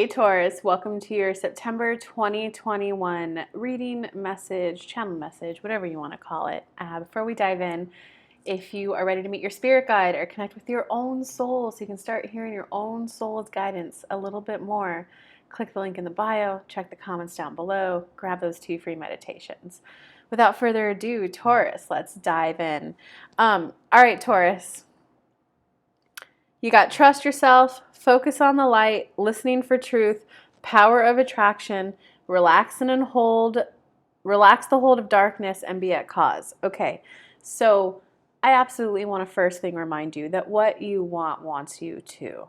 Hey Taurus, welcome to your September 2021 reading message, channel message, whatever you want to call it. Before we dive in, if you are ready to meet your spirit guide or connect with your own soul so you can start hearing your own soul's guidance a little bit more, click the link in the bio, check the comments down below, grab those 2 free meditations. Without further ado, Taurus, let's dive in. All right, Taurus. You got trust yourself, focus on the light, listening for truth, power of attraction, relax the hold of darkness and be at cause. Okay, so I absolutely want to first thing remind you that what you want wants you to.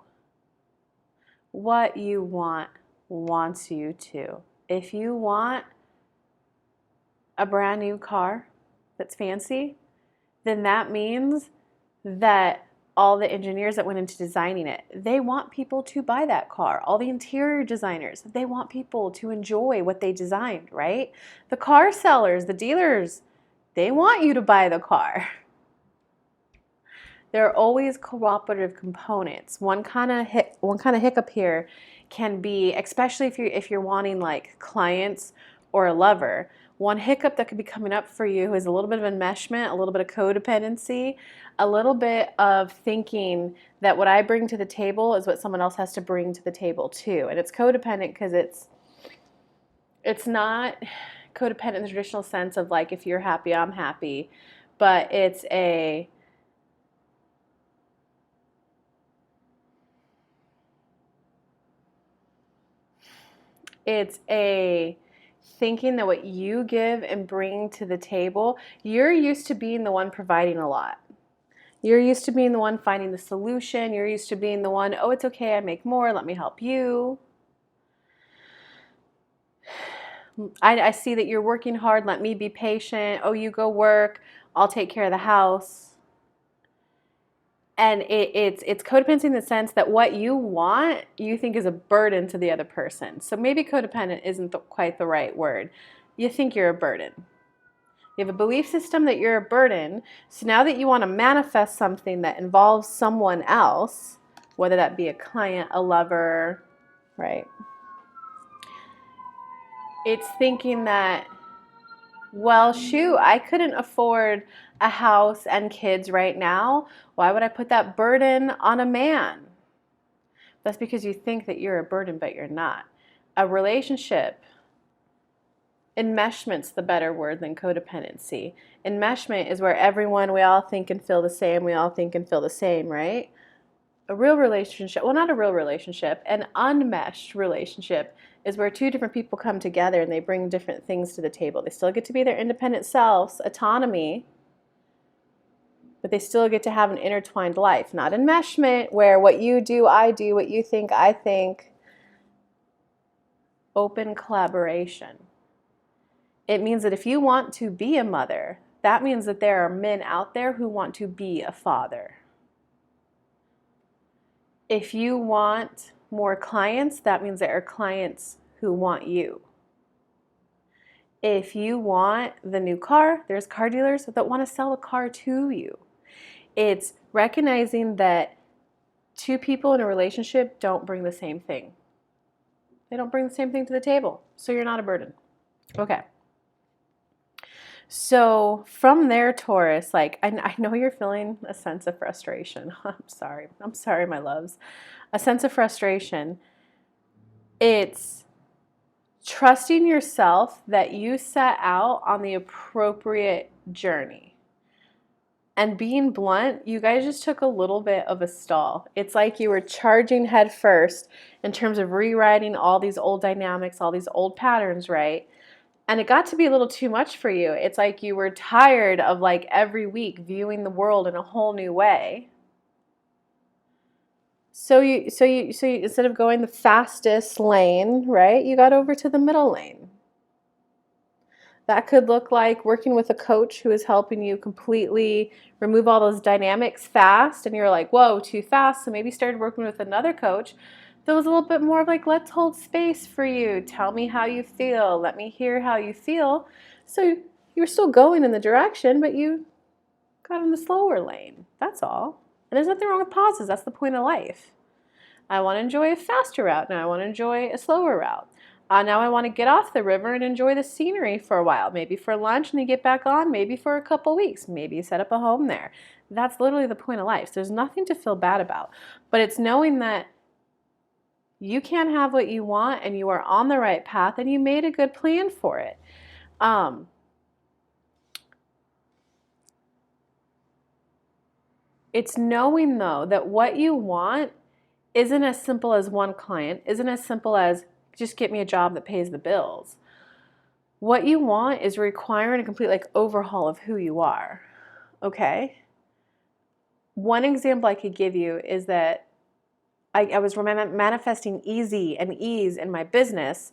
What you want wants you to. If you want a brand new car that's fancy, then that means that all the engineers that went into designing it, they want people to buy that car. All the interior designers, they want people to enjoy what they designed, right? The car sellers, the dealers, they want you to buy the car. There are always cooperative components. One kind of hiccup here can be, especially if you're wanting like clients or a lover, one hiccup that could be coming up for you is a little bit of enmeshment, a little bit of codependency, a little bit of thinking that what I bring to the table is what someone else has to bring to the table too. And it's codependent because it's not codependent in the traditional sense of like, if you're happy, I'm happy, but it's a thinking that what you give and bring to the table, you're used to being the one providing a lot. You're used to being the one finding the solution. You're used to being the one, oh, it's okay, I make more, let me help you. I see that you're working hard, let me be patient. Oh, you go work, I'll take care of the house. And it's codependency in the sense that what you want, you think is a burden to the other person. So maybe codependent isn't quite the right word. You think you're a burden. You have a belief system that you're a burden. So now that you want to manifest something that involves someone else, whether that be a client, a lover, right? It's thinking that, well, shoot, I couldn't afford a house and kids right now. Why would I put that burden on a man? That's because you think that you're a burden, but you're not. A relationship, enmeshment's the better word than codependency. Enmeshment is where we all think and feel the same, we all think and feel the same, right? A real relationship, well, not a real relationship, an unmeshed relationship is where 2 different people come together and they bring different things to the table. They still get to be their independent selves, autonomy, but they still get to have an intertwined life. Not enmeshment, where what you do, I do, what you think, I think. Open collaboration. It means that if you want to be a mother, that means that there are men out there who want to be a father. If you want more clients, that means there are clients who want you. If you want the new car, there's car dealers that want to sell a car to you. It's recognizing that 2 people in a relationship don't bring the same thing. They don't bring the same thing to the table, so you're not a burden. Okay. So from there, Taurus, like I know you're feeling a sense of frustration. I'm sorry, my loves. A sense of frustration. It's trusting yourself that you set out on the appropriate journey. And being blunt, you guys just took a little bit of a stall. It's like you were charging head first in terms of rewriting all these old dynamics, all these old patterns, right? And it got to be a little too much for you. It's like you were tired of like every week viewing the world in a whole new way. So you instead of going the fastest lane, right, you got over to the middle lane. That could look like working with a coach who is helping you completely remove all those dynamics fast, and you're like, whoa, too fast. So maybe started working with another coach that was a little bit more of like, let's hold space for you. Tell me how you feel. Let me hear how you feel. So you were still going in the direction, but you got in the slower lane. That's all. And there's nothing wrong with pauses. That's the point of life. I want to enjoy a faster route. Now I want to enjoy a slower route. Now I want to get off the river and enjoy the scenery for a while, maybe for lunch and then get back on, maybe for a couple weeks, maybe set up a home there. That's literally the point of life. So there's nothing to feel bad about, but it's knowing that you can have what you want and you are on the right path and you made a good plan for it. It's knowing though that what you want isn't as simple as one client, isn't as simple as just get me a job that pays the bills. What you want is requiring a complete overhaul of who you are, okay? One example I could give you is that I was manifesting easy and ease in my business,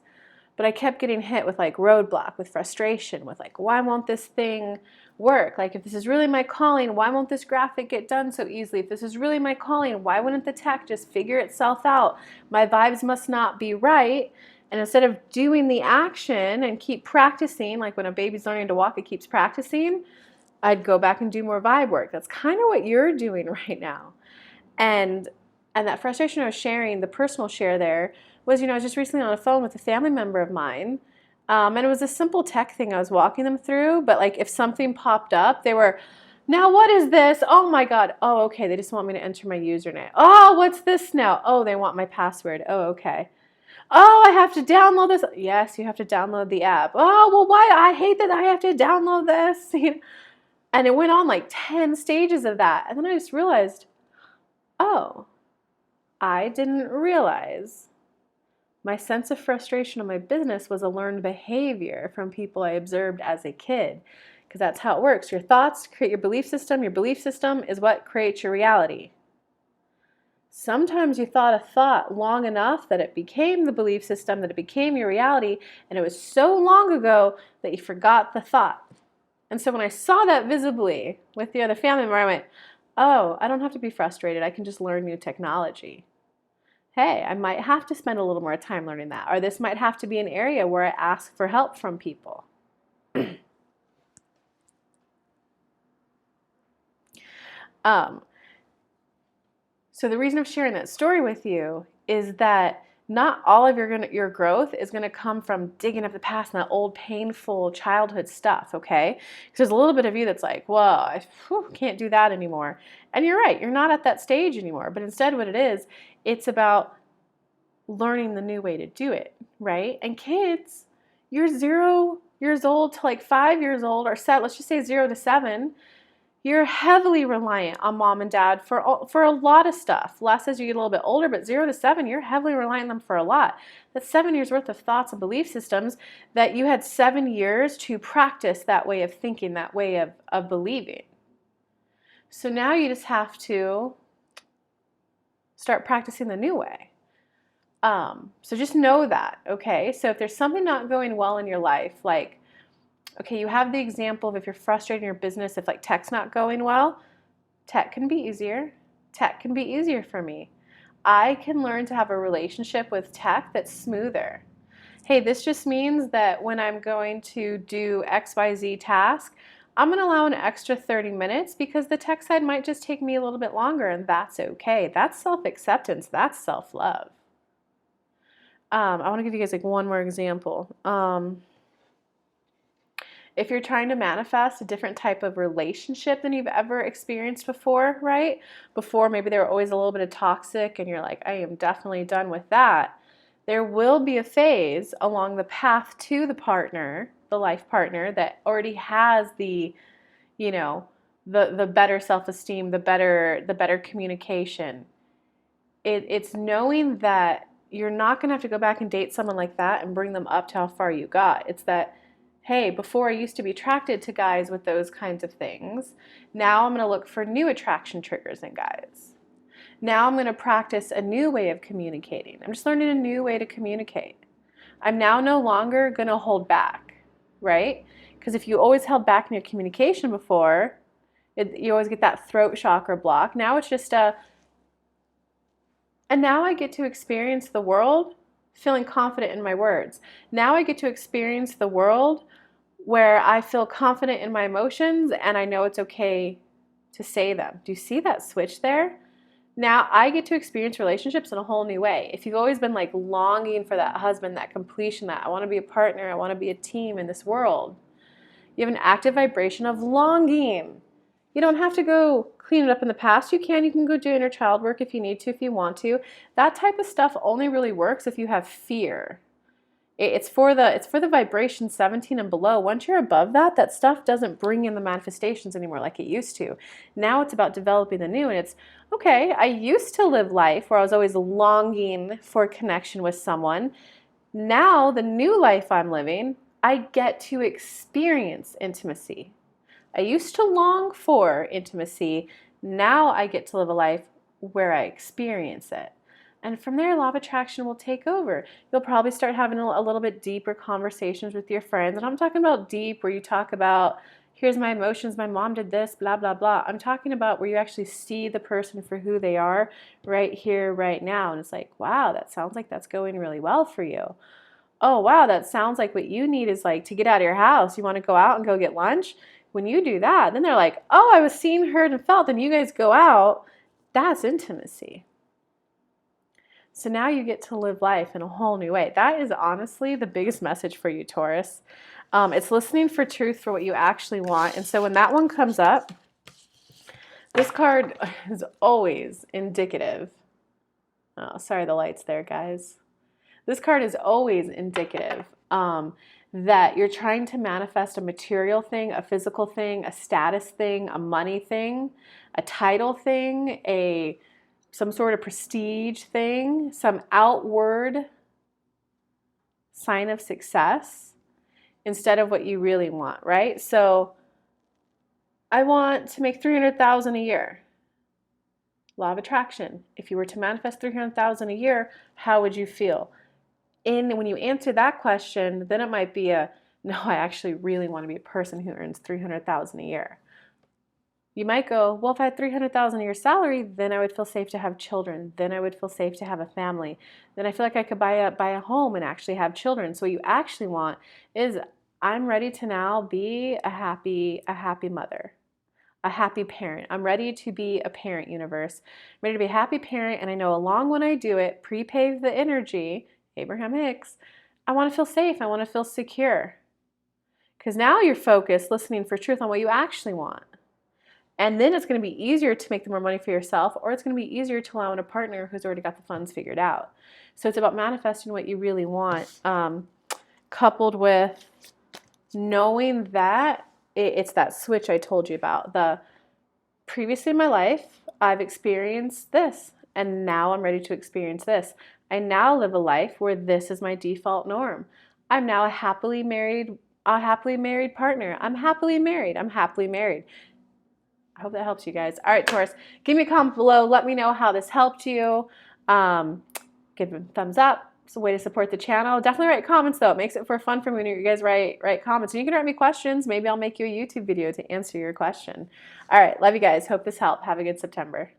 but I kept getting hit with roadblock, with frustration, with why won't this thing work? If this is really my calling, why won't this graphic get done so easily? If this is really my calling, why wouldn't the tech just figure itself out? My vibes must not be right. And instead of doing the action and keep practicing, like when a baby's learning to walk, it keeps practicing, I'd go back and do more vibe work. That's kind of what you're doing right now. And that frustration I was sharing, the personal share there, was, I was just recently on the phone with a family member of mine, and it was a simple tech thing I was walking them through, but if something popped up, they were, now what is this? Oh my God. Oh, okay, they just want me to enter my username. Oh, what's this now? Oh, they want my password. Oh, okay. Oh, I have to download this. Yes, you have to download the app. Oh, well, why? I hate that I have to download this. And it went on 10 stages of that. And then I just realized, oh, I didn't realize my sense of frustration in my business was a learned behavior from people I observed as a kid. Because that's how it works. Your thoughts create your belief system. Your belief system is what creates your reality. Sometimes you thought a thought long enough that it became the belief system, that it became your reality, and it was so long ago that you forgot the thought. And so when I saw that visibly with the other family member, I went, oh, I don't have to be frustrated. I can just learn new technology. Hey, I might have to spend a little more time learning that, or this might have to be an area where I ask for help from people. So the reason of sharing that story with you is that not all of your growth is going to come from digging up the past and that old painful childhood stuff, okay? Because there's a little bit of you that's like, well, I can't do that anymore. And you're right, you're not at that stage anymore. But instead what it is, it's about learning the new way to do it, right? And kids, you're 0 years old to 5 years old, or let's just say 0 to 7, you're heavily reliant on mom and dad for a lot of stuff. Less as you get a little bit older, but 0 to 7, you're heavily reliant on them for a lot. That's 7 years worth of thoughts and belief systems that you had 7 years to practice that way of thinking, that way of believing. So now you just have to start practicing the new way. So just know that, okay? So if there's something not going well in your life, okay, you have the example of if you're frustrated in your business, if tech's not going well, tech can be easier. Tech can be easier for me. I can learn to have a relationship with tech that's smoother. Hey, this just means that when I'm going to do XYZ task, I'm going to allow an extra 30 minutes because the tech side might just take me a little bit longer, and that's okay. That's self-acceptance. That's self-love. I want to give you guys one more example. If you're trying to manifest a different type of relationship than you've ever experienced before, right? Before, maybe they were always a little bit of toxic and you're like, I am definitely done with that. There will be a phase along the path to the partner, the life partner, that already has the better self-esteem, the better communication. It's knowing that you're not going to have to go back and date someone like that and bring them up to how far you got. It's that, hey, before I used to be attracted to guys with those kinds of things. Now I'm going to look for new attraction triggers in guys. Now I'm going to practice a new way of communicating. I'm just learning a new way to communicate. I'm now no longer going to hold back, right? Because if you always held back in your communication before, you always get that throat chakra block. Now it's just and now I get to experience the world feeling confident in my words. Now I get to experience the world where I feel confident in my emotions and I know it's okay to say them. Do you see that switch there? Now I get to experience relationships in a whole new way. If you've always been like longing for that husband, that completion, that I want to be a partner, I want to be a team in this world, you have an active vibration of longing. You don't have to go clean it up in the past. You can go do inner child work if you need to, if you want to. That type of stuff only really works if you have fear. It's for the vibration 17 and below. Once you're above that, that stuff doesn't bring in the manifestations anymore like it used to. Now it's about developing the new, and it's, okay, I used to live life where I was always longing for connection with someone. Now the new life I'm living, I get to experience intimacy. I used to long for intimacy. Now I get to live a life where I experience it. And from there, law of attraction will take over. You'll probably start having a little bit deeper conversations with your friends. And I'm talking about deep, where you talk about, here's my emotions, my mom did this, blah, blah, blah. I'm talking about where you actually see the person for who they are right here, right now. And it's like, wow, that sounds like that's going really well for you. Oh, wow, that sounds like what you need is like to get out of your house. You want to go out and go get lunch? When you do that, then they're like, oh, I was seen, heard, and felt. Then you guys go out. That's intimacy. So now you get to live life in a whole new way. That is honestly the biggest message for you, Taurus. It's listening for truth for what you actually want. And so when that one comes up, this card is always indicative. Oh, sorry, the light's there, guys. This card is always indicative that you're trying to manifest a material thing, a physical thing, a status thing, a money thing, a title thing, some sort of prestige thing, some outward sign of success instead of what you really want, right? So I want to make $300,000 a year. Law of attraction. If you were to manifest $300,000 a year, how would you feel? When you answer that question, then it might be no, I actually really want to be a person who earns $300,000 a year. You might go, well, if I had $300,000 a year salary, then I would feel safe to have children. Then I would feel safe to have a family. Then I feel like I could buy a home and actually have children. So what you actually want is, I'm ready to now be a happy mother, a happy parent. I'm ready to be a parent, universe. I'm ready to be a happy parent, and I know along when I do it, prepave the energy, Abraham Hicks, I want to feel safe. I want to feel secure. Because now you're focused, listening for truth on what you actually want. And then it's going to be easier to make the more money for yourself, or it's going to be easier to allow in a partner who's already got the funds figured out. So it's about manifesting what you really want, coupled with knowing that it's that switch I told you about. Previously in my life, I've experienced this, and now I'm ready to experience this. I now live a life where this is my default norm. I'm now a happily married partner. I'm happily married. I hope that helps you guys. All right, Taurus, give me a comment below. Let me know how this helped you. Give a thumbs up. It's a way to support the channel. Definitely write comments, though. It makes it for fun for me when you guys write comments. And you can write me questions. Maybe I'll make you a YouTube video to answer your question. All right, love you guys. Hope this helped. Have a good September.